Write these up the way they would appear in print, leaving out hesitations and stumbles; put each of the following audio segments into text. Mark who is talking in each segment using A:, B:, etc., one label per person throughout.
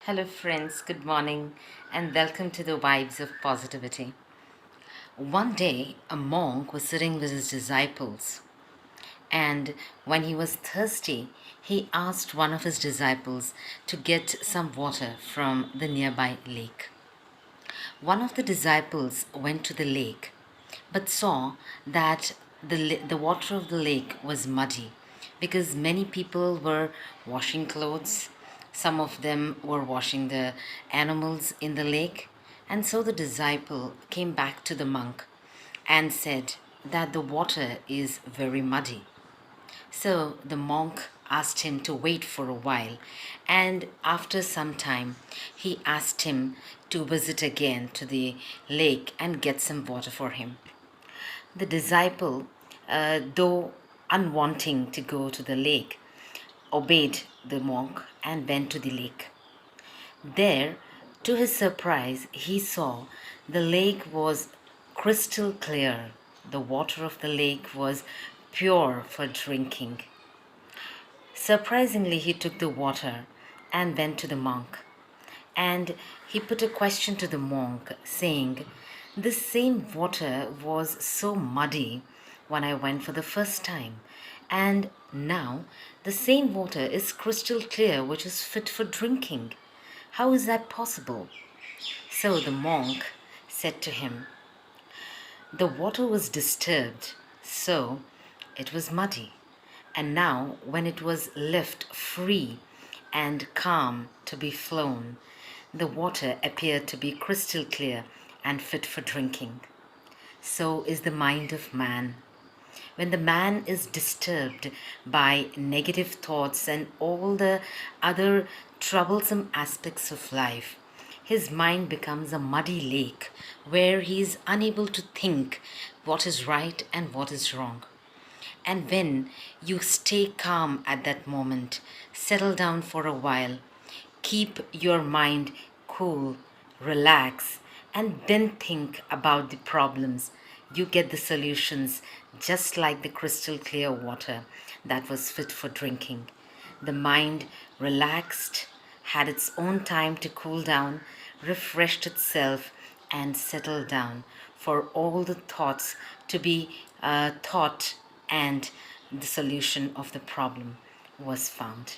A: Hello, friends, good morning, and welcome to the Vibes of Positivity. One day, a monk was sitting with his disciples, and when he was thirsty, he asked one of his disciples to get some water from the nearby lake. One of the disciples went to the lake but saw that the water of the lake was muddy because many people were washing clothes. Some of them were washing the animals in the lake. And so the disciple came back to the monk and said that the water is very muddy. So the monk asked him to wait for a while, and after some time, he asked him to visit again to the lake and get some water for him. The disciple, though unwanting to go to the lake, obeyed the monk and went to the lake. There, to his surprise, he saw the lake was crystal clear. The water of the lake was pure for drinking. Surprisingly, he took the water and went to the monk. And he put a question to the monk, saying, "This same water was so muddy when I went for the first time, and now the same water is crystal clear, which is fit for drinking. How is that possible?" So the monk said to him, "The water was disturbed, so it was muddy. And now, when it was left free and calm to be flown, the water appeared to be crystal clear and fit for drinking. So is the mind of man. When the man is disturbed by negative thoughts and all the other troublesome aspects of life, his mind becomes a muddy lake where he is unable to think what is right and what is wrong. And when you stay calm at that moment, settle down for a while, keep your mind cool, relax, and then think about the problems, you get the solutions just like the crystal clear water that was fit for drinking. The mind relaxed, had its own time to cool down, refreshed itself, and settled down for all the thoughts to be thought, and the solution of the problem was found.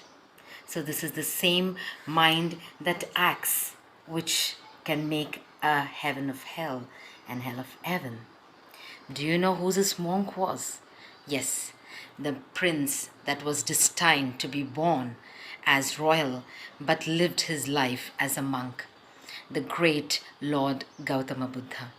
A: So, this is the same mind that acts, which can make a heaven of hell and hell of heaven. Do you know who this monk was? Yes, the prince that was destined to be born as royal but lived his life as a monk, the great Lord Gautama Buddha.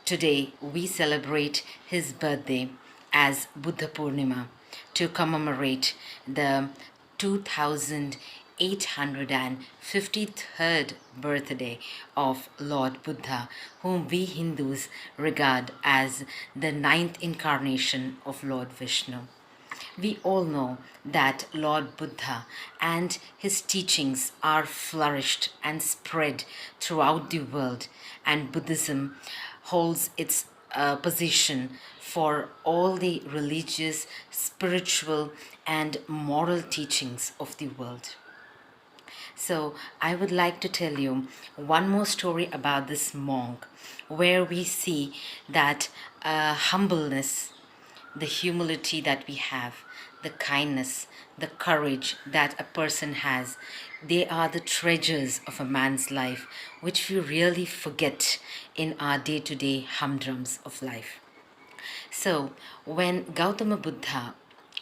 A: Today we celebrate his birthday as Buddha Purnima to commemorate the 2853rd birthday of Lord Buddha, whom we Hindus regard as the ninth incarnation of Lord Vishnu. We all know that Lord Buddha and his teachings are flourished and spread throughout the world, and Buddhism holds its position for all the religious, spiritual, and moral teachings of the world. So, I would like to tell you one more story about this monk, where we see that humbleness, the humility that we have, the kindness, the courage that a person has, they are the treasures of a man's life, which we really forget in our day to day humdrums of life. So, when Gautama Buddha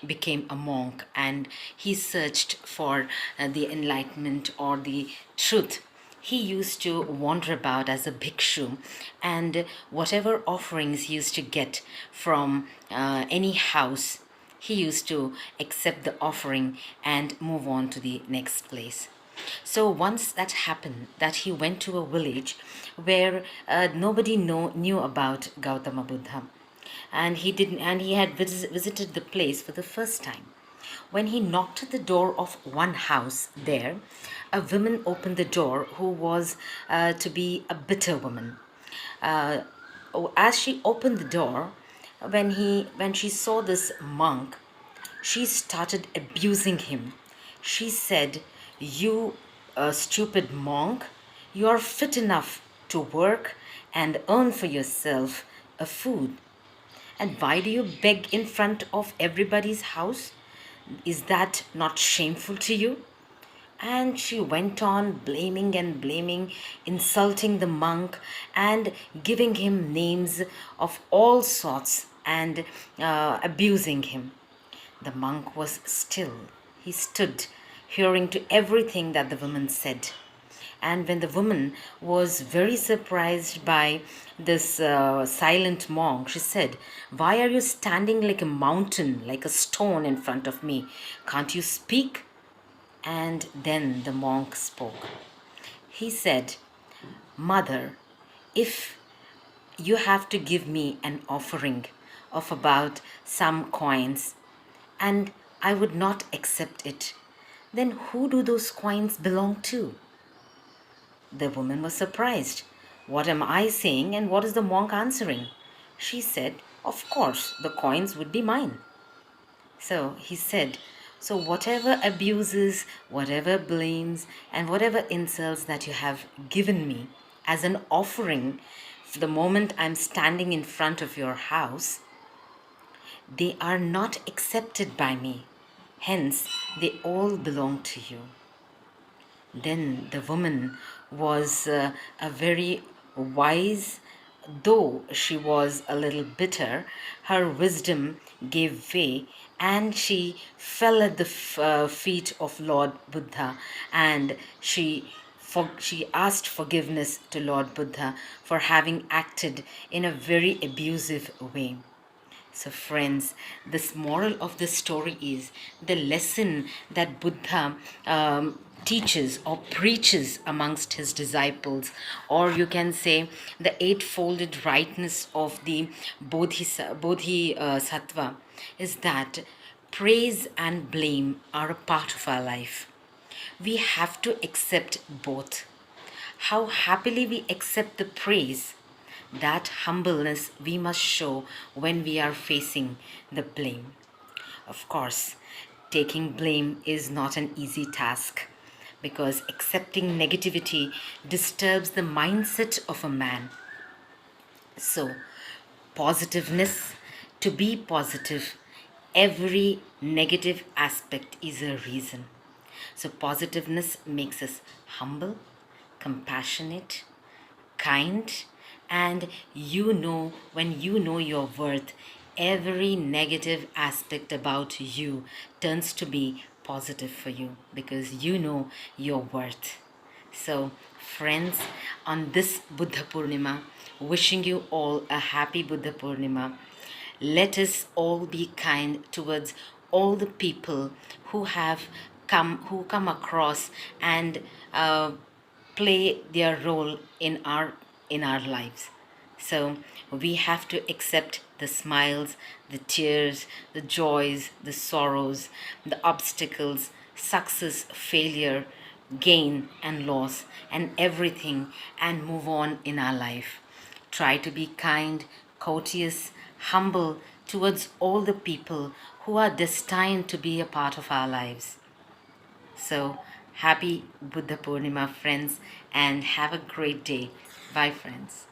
A: became a monk and he searched for the enlightenment or the truth, he used to wander about as a bhikshu, and whatever offerings he used to get from any house, he used to accept the offering and move on to the next place. So once that happened, that he went to a village where nobody knew about Gautama Buddha, and he had visited the place for the first time. When he knocked at the door of one house there, a woman opened the door who was to be a bitter woman. Uh, as she opened the door, when she saw this monk, she started abusing him. She said, "You a stupid monk, you are fit enough to work and earn for yourself a food. And why do you beg in front of everybody's house? Is that not shameful to you?" And she went on blaming and blaming, insulting the monk and giving him names of all sorts and abusing him. The monk was still. He stood, hearing to everything that the woman said. And when the woman was very surprised by this silent monk, she said, "Why are you standing like a mountain, like a stone in front of me? Can't you speak?" And then the monk spoke. He said, "Mother, if you have to give me an offering of about some coins, and I would not accept it, then who do those coins belong to?" The woman was surprised. "What am I saying and what is the monk answering?" She said, "Of course, the coins would be mine." So he said, "So whatever abuses, whatever blames, and whatever insults that you have given me as an offering for the moment I'm standing in front of your house, they are not accepted by me. Hence, they all belong to you." Then the woman was a very wise, though she was a little bitter, her wisdom gave way and she fell at the feet of Lord Buddha, and she asked forgiveness to Lord Buddha for having acted in a very abusive way. So, friends, this moral of the story is the lesson that Buddha teaches or preaches amongst his disciples, or you can say the eightfolded rightness of the Bodhisattva is that praise and blame are a part of our life. We have to accept both. How happily we accept the praise, that humbleness we must show when we are facing the blame. Of course, taking blame is not an easy task because accepting negativity disturbs the mindset of a man. So, positiveness, to be positive, every negative aspect is a reason. So, positiveness makes us humble, compassionate, kind, and when you know your worth, every negative aspect about you turns to be positive for you because you know your worth. So, friends, on this Buddha Purnima, wishing you all a happy Buddha Purnima. Let us all be kind towards all the people who come across and play their role in our lives. So we have to accept the smiles, the tears, the joys, the sorrows, the obstacles, success, failure, gain and loss, and everything, and move on in our life. Try to be kind, courteous, humble towards all the people who are destined to be a part of our lives. So, happy Buddha Purnima, friends, and have a great day. Bye, friends.